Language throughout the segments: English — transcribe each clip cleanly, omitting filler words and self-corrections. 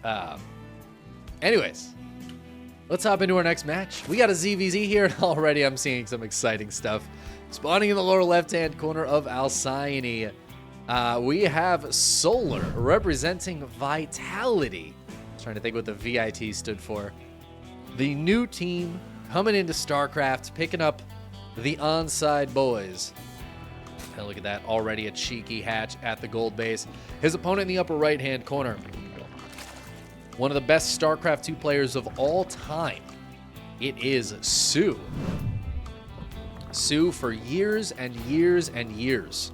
Um, anyways, let's hop into our next match. We got a ZVZ here, and already I'm seeing some exciting stuff. Spawning in the lower left-hand corner of Alcyone, we have Solar representing Vitality. I was trying to think what the VIT stood for. The new team coming into Starcraft, picking up the onside boys. And look at that, already a cheeky hatch at the gold base. His opponent in the upper right-hand corner, one of the best StarCraft 2 players of all time. It is soO. soO, for years and years and years,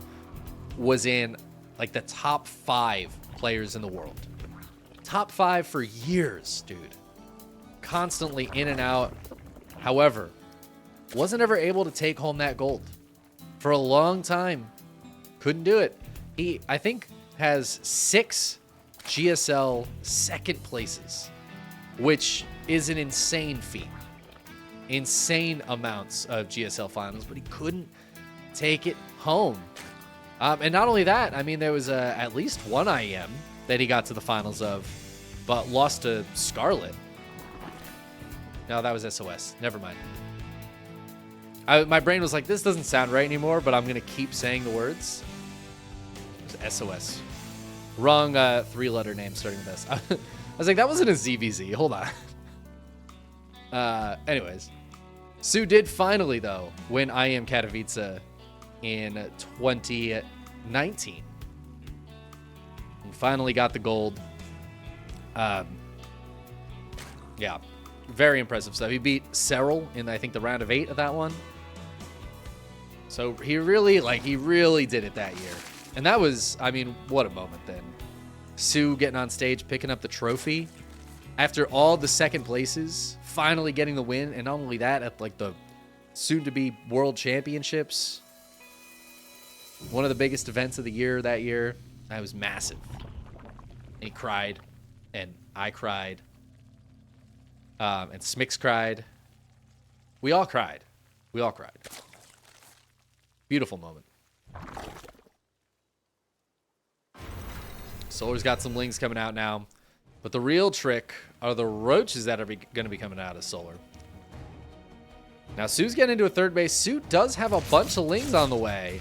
was in like the top 5 players in the world. Top 5 for years, dude. Constantly in and out. However, wasn't ever able to take home that gold. For a long time, couldn't do it. He, I think, has 6 GSL second places, which is an insane feat. Insane amounts of GSL finals, but he couldn't take it home. And not only that, I mean, there was at least one IEM that he got to the finals of, but lost to Scarlet. No, that was SOS. Never mind. My brain was like, this doesn't sound right anymore, but I'm going to keep saying the words. It was SOS. Wrong 3-letter name starting with S. I was like, that wasn't a ZVZ. Hold on. Anyways. soO did finally, though, win IEM Katowice in 2019. And finally got the gold. Yeah. Very impressive stuff. He beat Cyril in, I think, the round of 8 of that one. So he really did it that year. And that was, I mean, what a moment then. soO getting on stage, picking up the trophy. After all the second places, finally getting the win. And not only that, at like the soon-to-be World Championships. One of the biggest events of the year that year. That was massive. And he cried. And I cried. And Smix cried. We all cried. We all cried. Beautiful moment. Solar's got some lings coming out now. But the real trick are the roaches that are going to be coming out of Solar. Now, soO's getting into a third base. soO does have a bunch of lings on the way.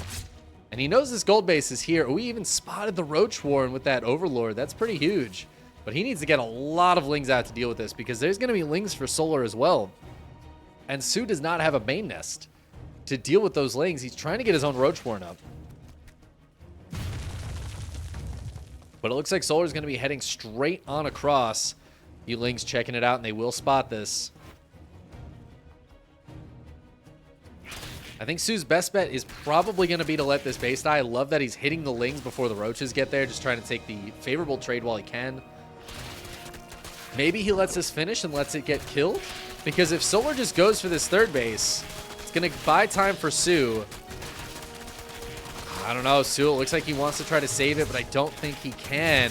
And he knows this gold base is here. We even spotted the Roach Warren with that Overlord. That's pretty huge. But he needs to get a lot of lings out to deal with this, because there's going to be lings for Solar as well. And soO does not have a main nest to deal with those lings. He's trying to get his own Roach Warren up. But it looks like Solar's going to be heading straight on across. You lings checking it out, and they will spot this. I think soO's best bet is probably going to be to let this base die. I love that he's hitting the lings before the roaches get there, just trying to take the favorable trade while he can. Maybe he lets this finish and lets it get killed, because if Solar just goes for this third base, it's going to buy time for soO. I don't know. soO, it looks like he wants to try to save it, but I don't think he can.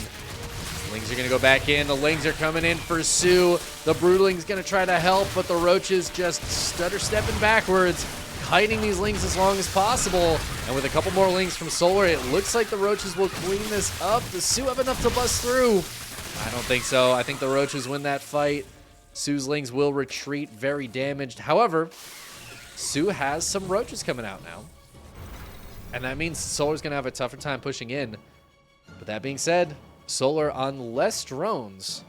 Lings are going to go back in. The lings are coming in for soO. The Broodling's going to try to help, but the roaches just stutter stepping backwards, hiding these lings as long as possible. And with a couple more lings from Solar, it looks like the roaches will clean this up. Does soO have enough to bust through? I don't think so. I think the roaches win that fight. soO's lings will retreat, very damaged. However, soO has some roaches coming out now. And that means Solar's going to have a tougher time pushing in. But that being said, Solar on less drones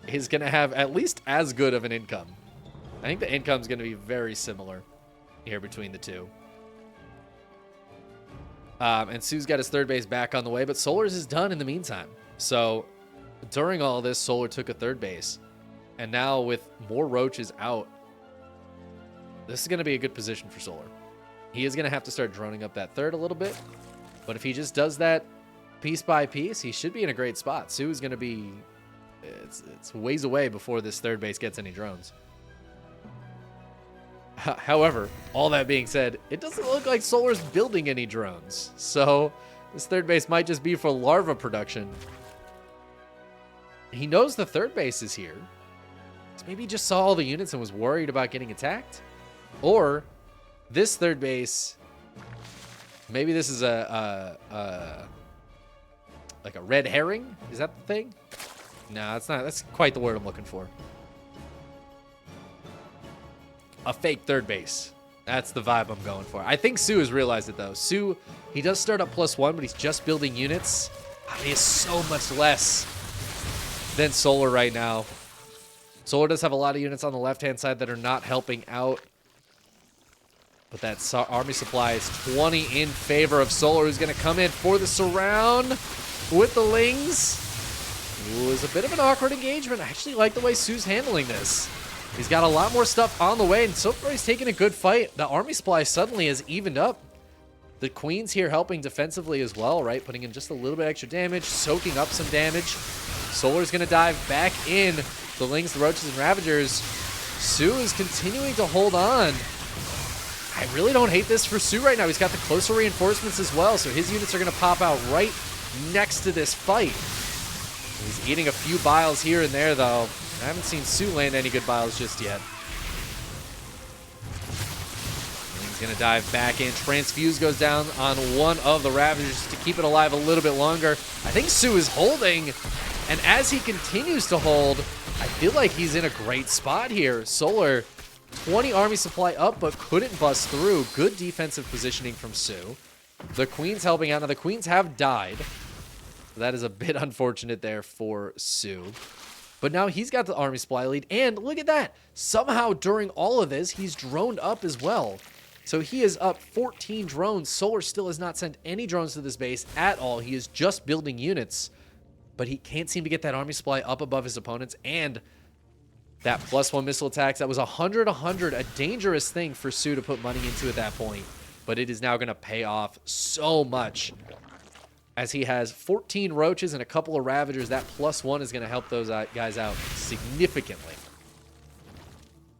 is going to have at least as good of an income. I think the income is going to be very similar here between the two. And soO's got his third base back on the way, but Solar's is done in the meantime. So during all this, Solar took a third base. And now with more roaches out, this is going to be a good position for Solar. He is going to have to start droning up that third a little bit. But if he just does that piece by piece, he should be in a great spot. soO is going to be... It's ways away before this third base gets any drones. However, all that being said, it doesn't look like Solar's building any drones. So this third base might just be for larva production. He knows the third base is here. So maybe he just saw all the units and was worried about getting attacked. Or this third base, maybe this is like a red herring. Is that the thing? No, that's not. That's quite the word I'm looking for. A fake third base. That's the vibe I'm going for. I think soO has realized it, though. soO, he does start up +1, but he's just building units. He is so much less than Solar right now. Solar does have a lot of units on the left-hand side that are not helping out. But that army supply is 20 in favor of Solar, who's going to come in for the surround with the Lings. It was a bit of an awkward engagement. I actually like the way soO's handling this. He's got a lot more stuff on the way, and so far he's taking a good fight. The army supply suddenly has evened up. The Queen's here helping defensively as well, right? Putting in just a little bit extra damage, soaking up some damage. Solar's going to dive back in. The Lings, the Roaches, and Ravagers. soO is continuing to hold on. I really don't hate this for soO right now. He's got the closer reinforcements as well, so his units are going to pop out right next to this fight. He's eating a few biles here and there, though. I haven't seen soO land any good biles just yet. He's going to dive back in. Transfuse goes down on one of the Ravagers to keep it alive a little bit longer. I think soO is holding, and as he continues to hold, I feel like he's in a great spot here. Solar, 20 army supply up, but couldn't bust through. Good defensive positioning from soO. The Queen's helping out. Now, the Queens have died. That is a bit unfortunate there for soO. But now he's got the army supply lead, and look at that. Somehow during all of this, he's droned up as well. So he is up 14 drones. Solar still has not sent any drones to this base at all. He is just building units, but he can't seem to get that army supply up above his opponents, and that +1 missile attacks. That was 100-100, a dangerous thing for soO to put money into at that point, but it is now going to pay off so much. As he has 14 Roaches and a couple of Ravagers, that +1 is going to help those guys out significantly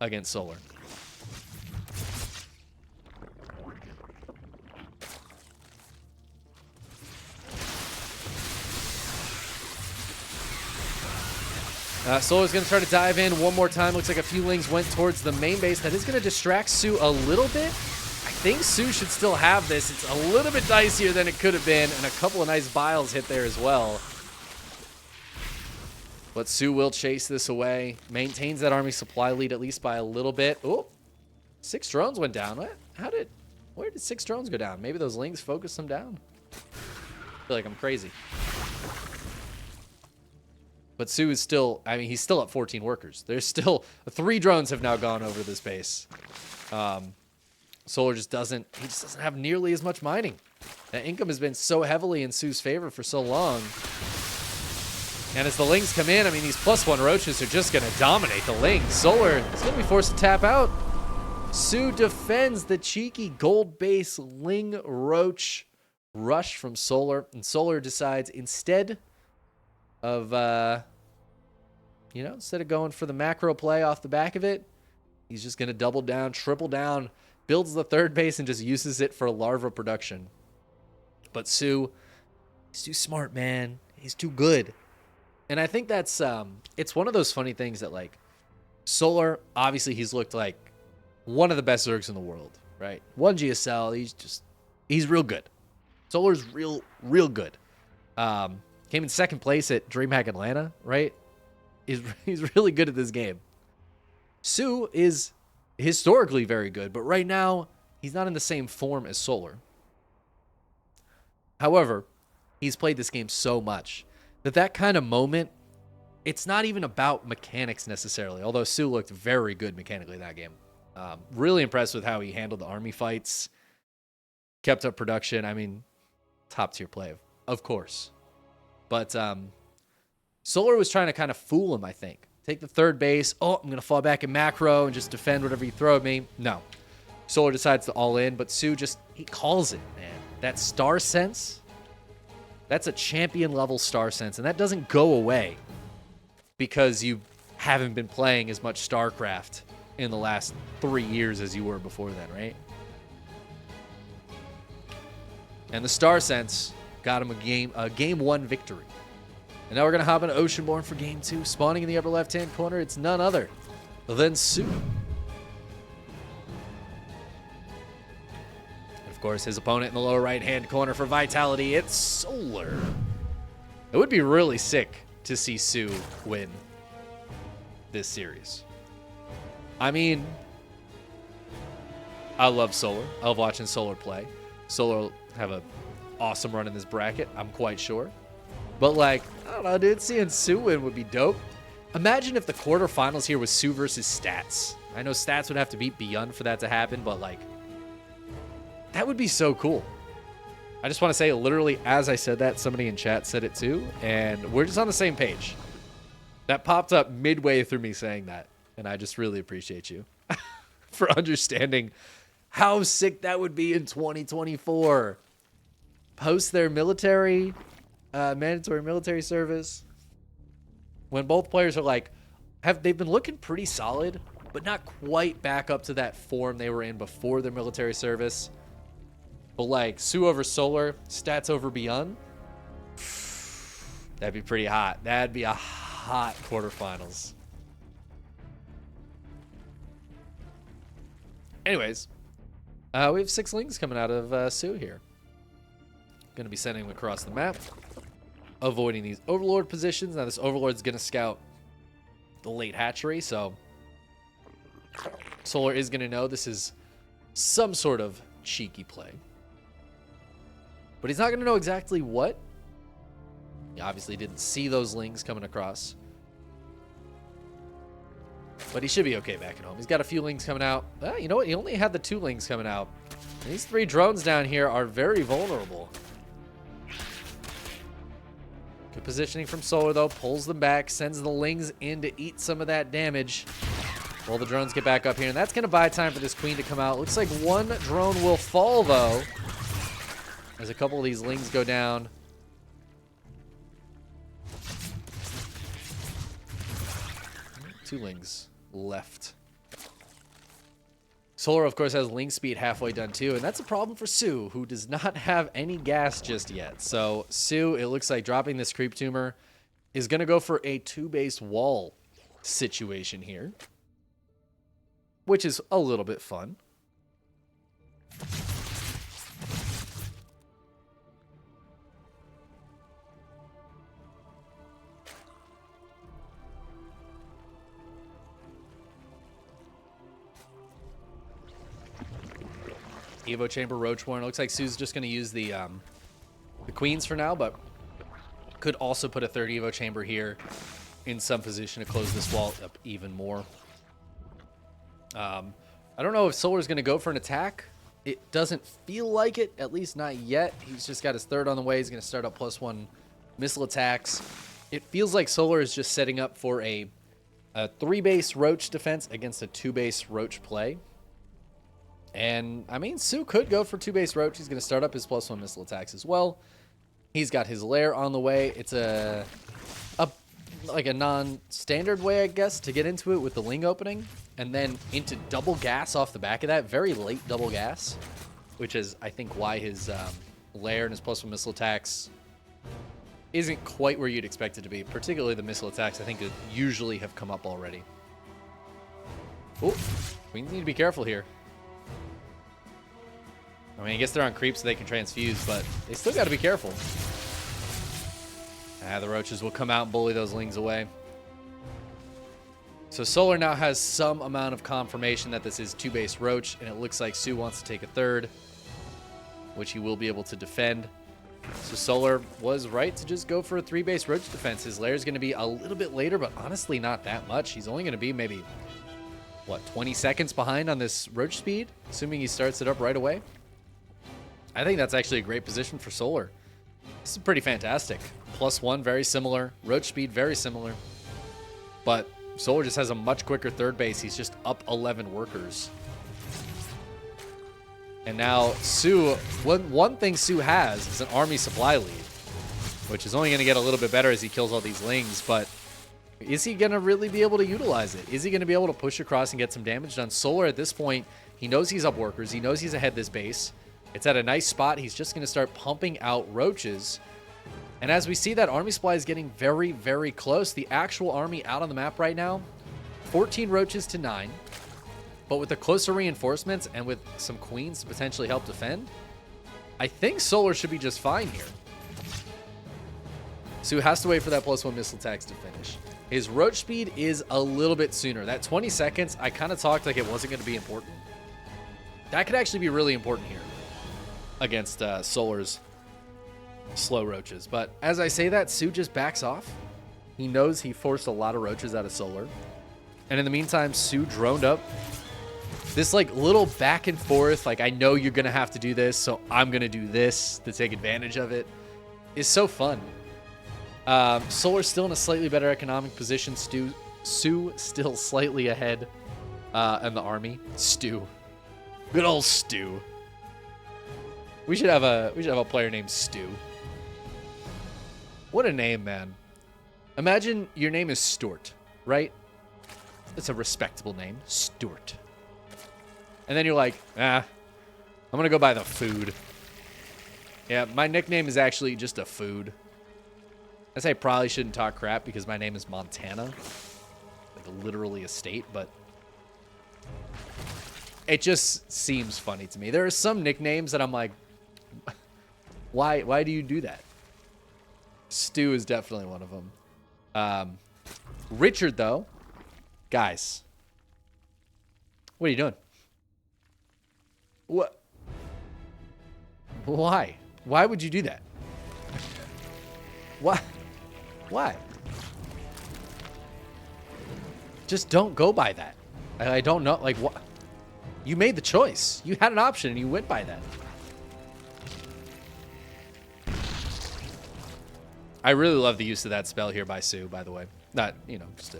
against Solar. Solar's going to try to dive in one more time. Looks like a few Lings went towards the main base. That is going to distract soO a little bit. I think soO should still have this. It's a little bit dicier than it could have been, and a couple of nice biles hit there as well. But soO will chase this away. Maintains that army supply lead at least by a little bit. Oh, 6 drones went down. What? Where did 6 drones go down? Maybe those Lings focused them down. I feel like I'm crazy. But soO is still, I mean, he's still at 14 workers. There's still 3 drones have now gone over this base. Solar just doesn't have nearly as much mining. That income has been so heavily in soO's favor for so long. And as the Lings come in, I mean, these +1 Roaches are just going to dominate the Lings. Solar is going to be forced to tap out. soO defends the cheeky gold base Ling Roach rush from Solar. And Solar decides instead of, instead of going for the macro play off the back of it, he's just going to double down, triple down, builds the third base, and just uses it for larva production. But soO, he's too smart, man. He's too good. And I think that's, it's one of those funny things that, like, Solar, obviously he's looked like one of the best Zergs in the world, right? One GSL, he's real good. Solar's real good. Came in second place at DreamHack Atlanta, right? He's really good at this game. soO is historically very good, but right now he's not in the same form as Solar. However, he's played this game so much that kind of moment, it's not even about mechanics necessarily, although soO looked very good mechanically in that game. Really impressed with how he handled the army fights, kept up production. I mean, top tier play, of course. But Solar was trying to kind of fool him, I think. Take the third base. Oh, I'm going to fall back in macro and just defend whatever you throw at me. No. Solar decides to all in, but soO he calls it, man. That star sense, that's a champion level star sense, and that doesn't go away because you haven't been playing as much Starcraft in the last 3 years as you were before then, right? And the star sense got him a game 1 victory. And now we're going to hop into Oceanborn for game 2. Spawning in the upper left-hand corner, it's none other than soO. Of course, his opponent in the lower right-hand corner for Vitality, it's Solar. It would be really sick to see soO win this series. I mean, I love Solar. I love watching Solar play. Solar will have an awesome run in this bracket, I'm quite sure. But, like, I don't know, dude. Seeing soO win would be dope. Imagine if the quarterfinals here was soO versus Stats. I know Stats would have to beat Beyond for that to happen, but, like, that would be so cool. I just want to say, literally, as I said that, somebody in chat said it too, and we're just on the same page. That popped up midway through me saying that, and I just really appreciate you for understanding how sick that would be in 2024. Post their military, mandatory military service, when both players are like, they've been looking pretty solid, but not quite back up to that form they were in before their military service. But like soO over Solar, Stats over Beyond, that'd be pretty hot. That'd be a hot quarterfinals. Anyways, we have 6 lings coming out of soO here. Going to be sending them across the map, avoiding these Overlord positions. Now this Overlord's going to scout the late hatchery, so Solar is going to know this is some sort of cheeky play. But he's not going to know exactly what. He obviously didn't see those lings coming across. But he should be okay back at home. He's got a few lings coming out. You know what? He only had the 2 lings coming out. And these 3 drones down here are very vulnerable. Good positioning from Solar, though. Pulls them back. Sends the lings in to eat some of that damage. While the drones get back up here. And that's going to buy time for this queen to come out. Looks like 1 drone will fall, though. As a couple of these lings go down. Two lings left. Solar, of course, has ling speed halfway done, too. And that's a problem for soO, who does not have any gas just yet. So, soO, it looks like dropping this creep tumor is going to go for a 2-base wall situation here. Which is a little bit fun. Evo Chamber, Roach Warren. Looks like soO's just going to use the queens for now, but could also put a 3rd Evo Chamber here in some position to close this wall up even more. I don't know if Solar's going to go for an attack. It doesn't feel like it, at least not yet. He's just got his 3rd on the way. He's going to start up +1 missile attacks. It feels like Solar is just setting up for a 3-base Roach defense against a 2-base Roach play. And, I mean, soO could go for 2-base Roach. He's going to start up his +1 missile attacks as well. He's got his lair on the way. It's like a non-standard way, I guess, to get into it with the ling opening. And then into double gas off the back of that. Very late double gas. Which is, I think, why his lair and his +1 missile attacks isn't quite where you'd expect it to be. Particularly the missile attacks, I think, usually have come up already. Oh, we need to be careful here. I mean, I guess they're on creep so they can transfuse, but they still got to be careful. The Roaches will come out and bully those lings away. So Solar now has some amount of confirmation that this is 2-base Roach, and it looks like soO wants to take a 3rd, which he will be able to defend. So Solar was right to just go for a 3-base Roach defense. His lair is going to be a little bit later, but honestly not that much. He's only going to be maybe, what, 20 seconds behind on this Roach speed, assuming he starts it up right away. I think that's actually a great position for Solar. This is pretty fantastic. +1, very similar. Roach speed, very similar. But Solar just has a much quicker 3rd base. He's just up 11 workers. And now soO, one thing soO has is an army supply lead, which is only going to get a little bit better as he kills all these lings. But is he going to really be able to utilize it? Is he going to be able to push across and get some damage done? Solar at this point, he knows he's up workers. He knows he's ahead this base. It's at a nice spot. He's just going to start pumping out Roaches. And as we see, that army supply is getting very, very close. The actual army out on the map right now, 14 Roaches to 9. But with the closer reinforcements and with some queens to potentially help defend, I think Solar should be just fine here. soO has to wait for that +1 missile tax to finish. His roach speed is a little bit sooner. That 20 seconds, I kind of talked like it wasn't going to be important. That could actually be really important here against Solar's slow roaches. But as I say that, soO just backs off. He knows he forced a lot of roaches out of Solar. And in the meantime, soO droned up. This like little back and forth, like I know you're going to have to do this, so I'm going to do this to take advantage of it, is so fun. Solar's still in a slightly better economic position. soO still slightly ahead in the army. Stu. Good old Stu. We should have a player named Stu. What a name, man. Imagine your name is Stuart, right? It's a respectable name, Stuart. And then you're like, I'm gonna go buy the food. Yeah, my nickname is actually just a food. I say I probably shouldn't talk crap because my name is Montana. Like literally a state, but it just seems funny to me. There are some nicknames that I'm like, why do you do that? Stu is definitely one of them. Richard, though. Guys. What are you doing? What? Why? Why would you do that? What? Why? Just don't go by that. I don't know. Like, what? You made the choice. You had an option and you went by that. I really love the use of that spell here by soO, by the way. Not, just to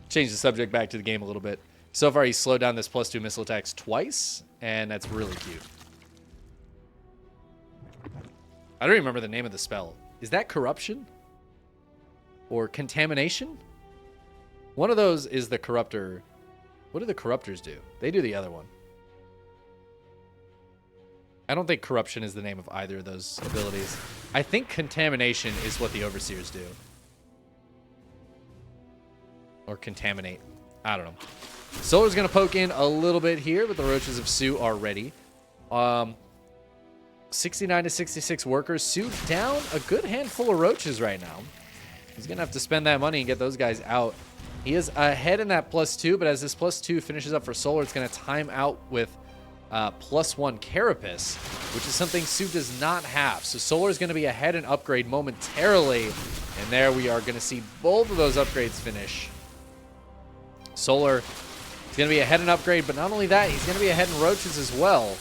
change the subject back to the game a little bit. So far, he's slowed down this +2 missile attacks twice, and that's really cute. I don't even remember the name of the spell. Is that corruption? Or contamination? One of those is the corruptor. What do the corruptors do? They do the other one. I don't think corruption is the name of either of those abilities. I think contamination is what the overseers do. Or contaminate. I don't know. Solar's going to poke in a little bit here, but the roaches of soO are ready. 69 to 66 workers. soO down a good handful of roaches right now. He's going to have to spend that money and get those guys out. He is ahead in that +2, but as this +2 finishes up for Solar, it's going to time out with +1 Carapace, which is something soO does not have. So Solar is going to be ahead in upgrade momentarily, and there we are going to see both of those upgrades finish. Solar is going to be ahead in upgrade, but not only that, he's going to be ahead in roaches as well.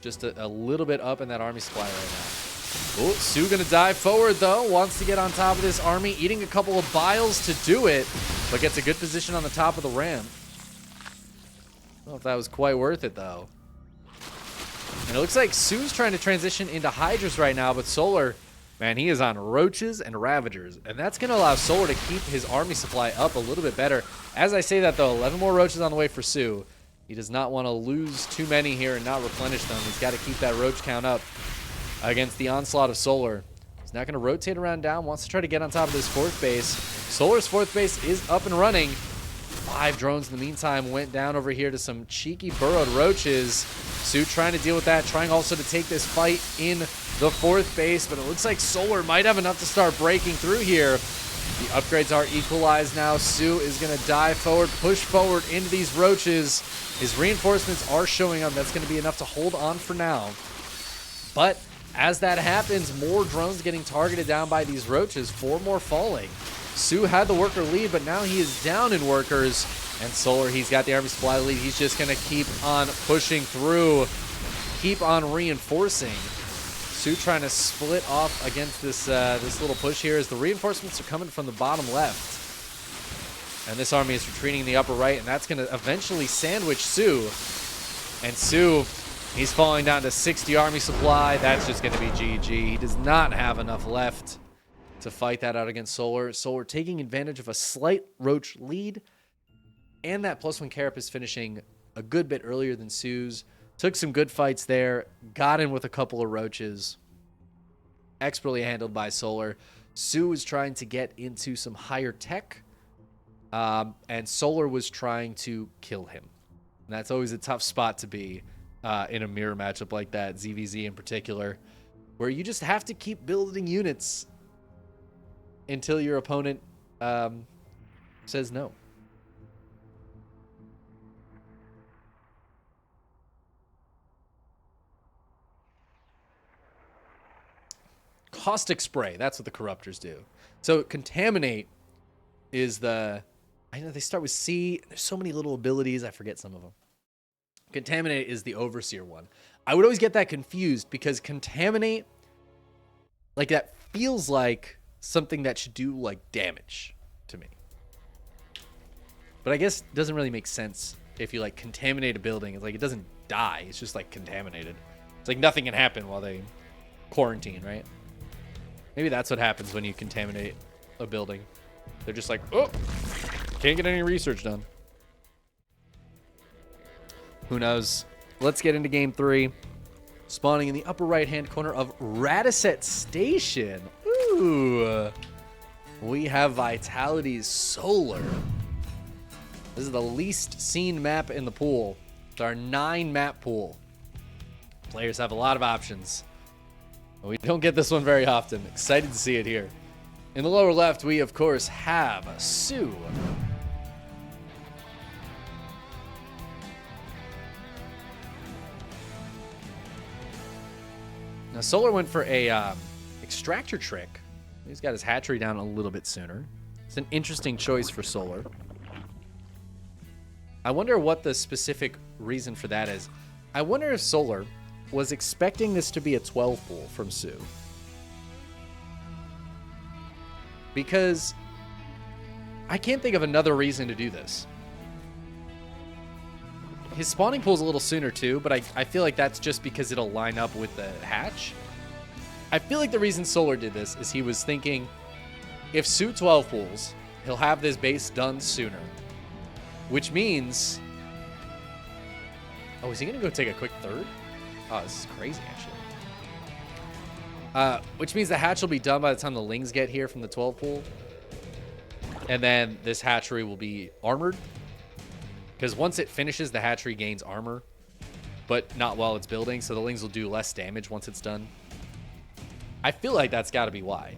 Just a little bit up in that army supply right now. Oh, soO going to dive forward, though. Wants to get on top of this army, eating a couple of biles to do it, but gets a good position on the top of the ramp. I don't know if that was quite worth it, though. And it looks like soO's trying to transition into Hydras right now, but Solar, man, he is on Roaches and Ravagers, and that's going to allow Solar to keep his army supply up a little bit better. As I say that, though, 11 more Roaches on the way for soO. He does not want to lose too many here and not replenish them. He's got to keep that Roach count up against the onslaught of Solar. He's not going to rotate around down. Wants to try to get on top of this 4th base. Solar's 4th base is up and running. 5 drones in the meantime went down over here to some cheeky burrowed roaches. soO trying to deal with that, trying also to take this fight in the 4th base, but it looks like Solar might have enough to start breaking through here. The upgrades are equalized now. soO is going to dive forward, push forward into these roaches. His reinforcements are showing up. That's going to be enough to hold on for now. But as that happens, more drones getting targeted down by these roaches, 4 more falling. soO had the worker lead, but now he is down in workers. And Solar, he's got the army supply lead. He's just going to keep on pushing through, keep on reinforcing. soO trying to split off against this this little push here as the reinforcements are coming from the bottom left. And this army is retreating in the upper right, and that's going to eventually sandwich soO. And soO, he's falling down to 60 army supply. That's just going to be GG. He does not have enough left to fight that out against Solar. Solar taking advantage of a slight Roach lead, and that +1 Carapace finishing a good bit earlier than soO's. Took some good fights there, got in with a couple of roaches. Expertly handled by Solar. soO was trying to get into some higher tech, and Solar was trying to kill him. And that's always a tough spot to be in a mirror matchup like that, ZVZ in particular. where you just have to keep building units until your opponent says no. Caustic spray, that's what the corruptors do. So contaminate is the, I know they start with C. There's so many little abilities, I forget some of them. Contaminate is the overseer one. I would always get that confused because contaminate, like, that feels like something that should do like damage to me. But I guess it doesn't really make sense if you like contaminate a building. It's like it doesn't die, it's just like contaminated. It's like nothing can happen while they quarantine, right? Maybe that's what happens when you contaminate a building. They're just like, oh, can't get any research done. Who knows? Let's get into game 3. Spawning in the upper right-hand corner of Radisset Station. Ooh. We have Vitality's Solar. This is the least seen map in the pool. It's our 9-map pool. Players have a lot of options. We don't get this one very often. Excited to see it here. In the lower left, we, of course, have soO. Now, Solar went for a extractor trick. He's got his hatchery down a little bit sooner. It's an interesting choice for Solar. I wonder what the specific reason for that is. I wonder if Solar was expecting this to be a 12 pool from soO. Because I can't think of another reason to do this. His spawning pool's a little sooner too, but I feel like that's just because it'll line up with the hatch. I feel like the reason Solar did this is he was thinking, if soO 12 pools, he'll have this base done sooner. Which means... Oh, is he going to go take a quick third? Oh, this is crazy, actually. Which means the hatch will be done by the time the lings get here from the 12 pool. And then this hatchery will be armored. Because once it finishes, the hatchery gains armor. But not while it's building, so the lings will do less damage once it's done. I feel like that's got to be why.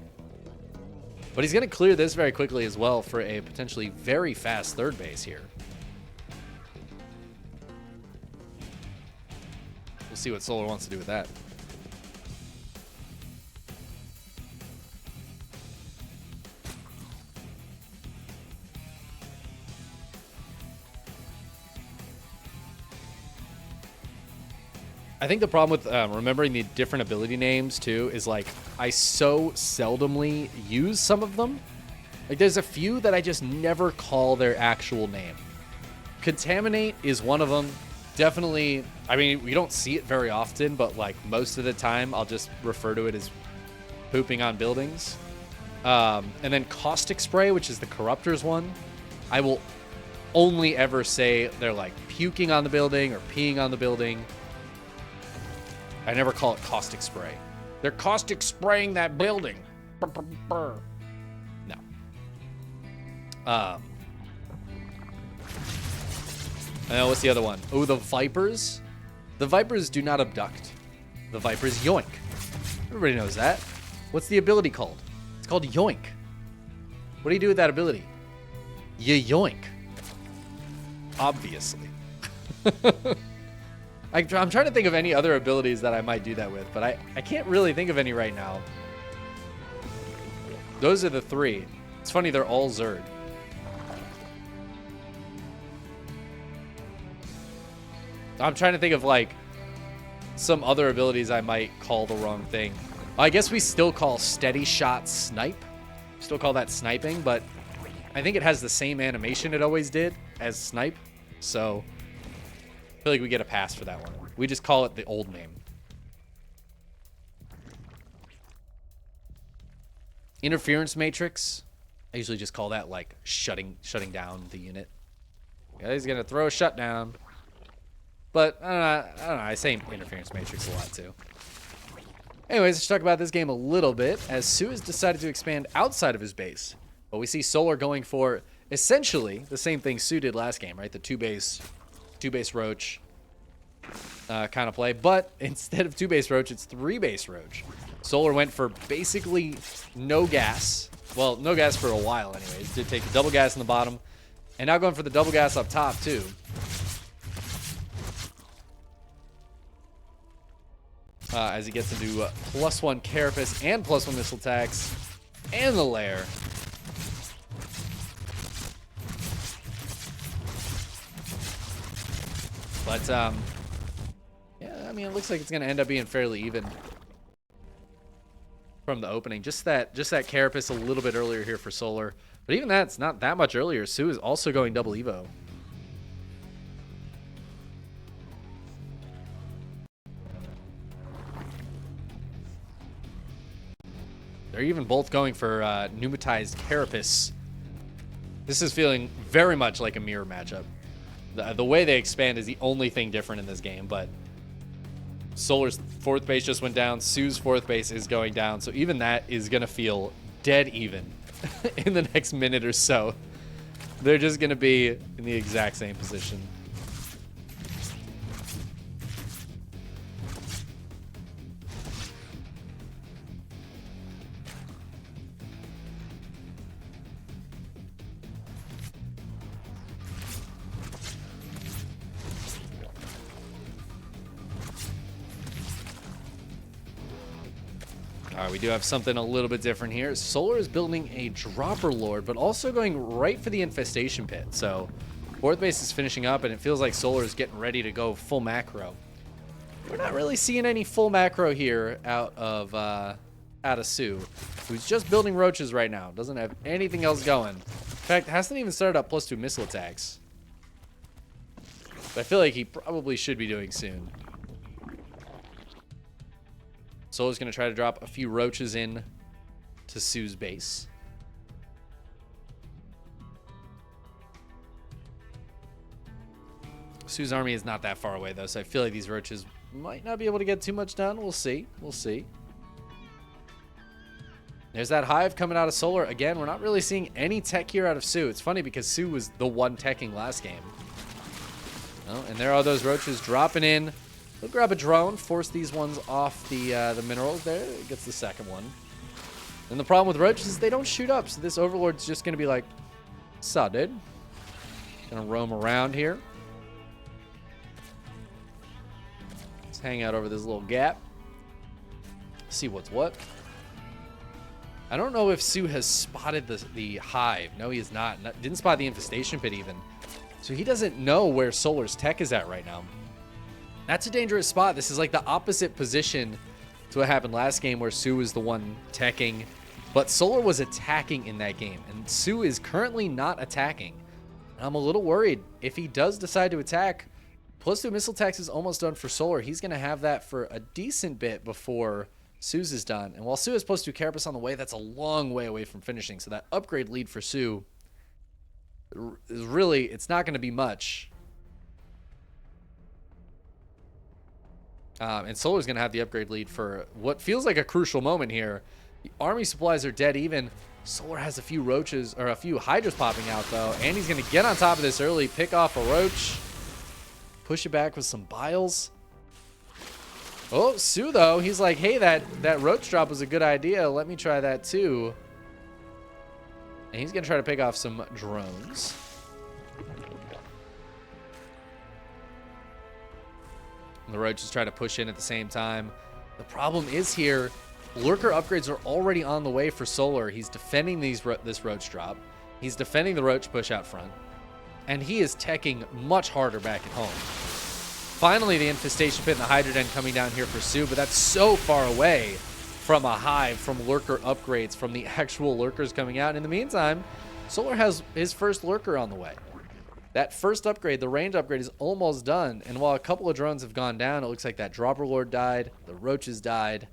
But he's going to clear this very quickly as well for a potentially very fast third base here. We'll see what Solar wants to do with that. I think the problem with remembering the different ability names too is like I so seldomly use some of them. Like there's a few that I just never call their actual name. Contaminate is one of them. Definitely, I mean, we don't see it very often, but like most of the time I'll just refer to it as pooping on buildings. And then caustic spray, which is the corruptors one, I will only ever say they're like puking on the building or peeing on the building. I never call it caustic spray. They're caustic spraying that building. No. What's the other one? Oh, the Vipers. The Vipers do not abduct. The Vipers yoink. Everybody knows that. What's the ability called? It's called yoink. What do you do with that ability? You yoink. Obviously. I'm trying to think of any other abilities that I might do that with, but I can't really think of any right now. Those are the three. It's funny, they're all Zerd. I'm trying to think of, like, some other abilities I might call the wrong thing. I guess we still call steady shot snipe. Still call that sniping, but I think it has the same animation it always did as snipe, so... I feel like we get a pass for that one. We just call it the old name. Interference matrix. I usually just call that like shutting down the unit. Yeah, he's gonna throw a shutdown. But I don't know. I say interference matrix a lot too. Anyways, let's talk about this game a little bit as soO has decided to expand outside of his base. But we see Solar going for essentially the same thing soO did last game, right? The two base roach kind of play, but instead of 2-base roach, it's 3-base roach. Solar went for basically no gas. Well, no gas for a while anyways. Did take the double gas in the bottom. And now going for the double gas up top too. As he gets into +1 Carapace and +1 missile attacks. And the lair. But, yeah, I mean, it looks like it's going to end up being fairly even from the opening. Just that Carapace a little bit earlier here for Solar. But even that's not that much earlier. soO is also going double Evo. They're even both going for pneumatized Carapace. This is feeling very much like a mirror matchup. The way they expand is the only thing different in this game, but Solar's 4th base just went down. soO's 4th base is going down, so even that is going to feel dead even in the next minute or so. They're just going to be in the exact same position. All right, we do have something a little bit different here. Solar is building a Dropper Lord, but also going right for the Infestation Pit. So 4th base is finishing up, and it feels like Solar is getting ready to go full macro. We're not really seeing any full macro here out of soO, who's just building roaches right now. Doesn't have anything else going. In fact, hasn't even started up +2 missile attacks. But I feel like he probably should be doing soon. Solar's going to try to drop a few roaches in to soO's base. soO's army is not that far away, though, so I feel like these roaches might not be able to get too much done. We'll see. We'll see. There's that hive coming out of Solar. Again, we're not really seeing any tech here out of soO. It's funny because soO was the one teching last game. Oh, and there are those roaches dropping in. He'll grab a drone, force these ones off the minerals there. Gets the second one. And the problem with roaches is they don't shoot up, so this Overlord's just going to be like, "Saw, dude." Gonna roam around here. Let's hang out over this little gap. See what's what. I don't know if soO has spotted the hive. No, he has not. Didn't spot the Infestation Pit even. So he doesn't know where Solar's tech is at right now. That's a dangerous spot. This is like the opposite position to what happened last game where soO was the one teching, but Solar was attacking in that game, and soO is currently not attacking. And I'm a little worried if he does decide to attack. +2 missile attacks is almost done for Solar. He's going to have that for a decent bit before soO's is done. And while soO has +2 Carapace on the way, that's a long way away from finishing. So that upgrade lead for soO is really, it's not going to be much. And Solar's going to have the upgrade lead for what feels like a crucial moment here. The army supplies are dead even. Solar has a few roaches, or a few hydras popping out, though. And he's going to get on top of this early, pick off a roach, push it back with some biles. Oh, soO, though, he's like, hey, that roach drop was a good idea. Let me try that, too. And he's going to try to pick off some drones. And the roaches try to push in at the same time. The problem is here, lurker upgrades are already on the way for Solar. He's defending this roach drop. He's defending the roach push out front. And he is teching much harder back at home. Finally, the Infestation Pit and the Hydra Den coming down here for soO, but that's so far away from a hive, from lurker upgrades, from the actual lurkers coming out. In the meantime, Solar has his first lurker on the way. That first upgrade, the range upgrade, is almost done. And while a couple of drones have gone down, it looks like that Dropper Lord died, the roaches died.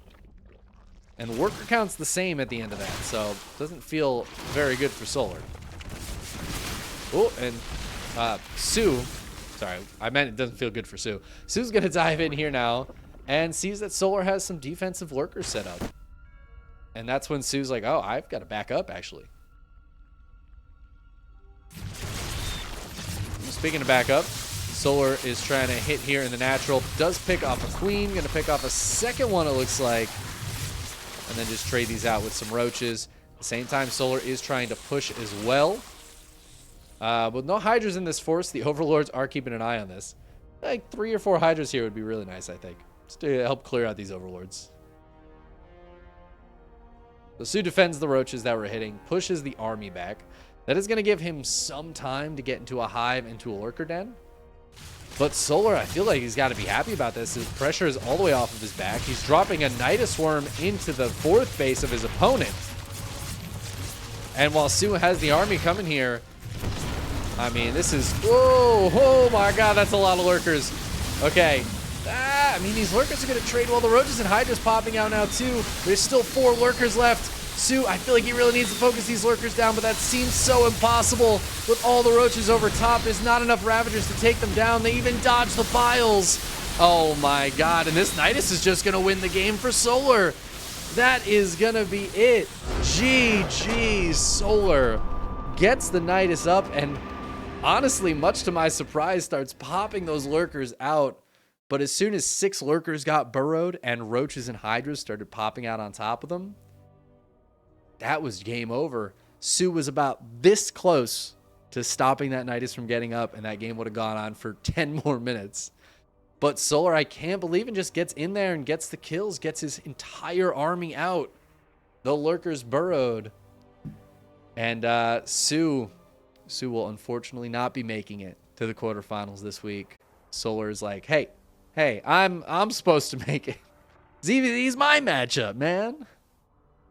And the worker count's the same at the end of that, so it doesn't feel very good for Solar. Oh, and soO, sorry, I meant it doesn't feel good for soO. soO's going to dive in here now and sees that Solar has some defensive lurkers set up. And that's when soO's like, oh, I've got to back up, actually. Speaking of backup, Solar is trying to hit here in the natural. Does pick off a queen. Going to pick off a second one, it looks like. and then just trade these out with some roaches. At the same time, Solar is trying to push as well. With no Hydras in this force, the Overlords are keeping an eye on this. Like 3 or 4 Hydras here would be really nice, I think. Just to help clear out these Overlords. So soO defends the roaches that were hitting, pushes the army back. That is going to give him some time to get into a hive, into a lurker den. But Solar, I feel like he's got to be happy about this. His pressure is all the way off of his back. He's dropping a Nidus Worm into the 4th base of his opponent. And while soO has the army coming here, I mean, this is... Whoa! Oh my god, that's a lot of lurkers. Okay. I mean, these lurkers are going to trade while the roaches and Hydra's popping out now, too. There's still 4 lurkers left. soO, I feel like he really needs to focus these lurkers down, but that seems so impossible. With all the roaches over top, there's not enough Ravagers to take them down. They even dodge the files. Oh my god, and this Nidus is just going to win the game for Solar. That is going to be it. GG. Solar gets the Nidus up, and honestly, much to my surprise, starts popping those lurkers out. But as soon as 6 lurkers got burrowed and roaches and hydras started popping out on top of them, that was game over. soO was about this close to stopping that Nidus from getting up, and that game would have gone on for 10 more minutes. But Solar, I can't believe it, just gets in there and gets the kills, gets his entire army out. The lurkers burrowed. And soO will unfortunately not be making it to the quarterfinals this week. Solar is like, hey, I'm supposed to make it. ZVZ's my matchup, man.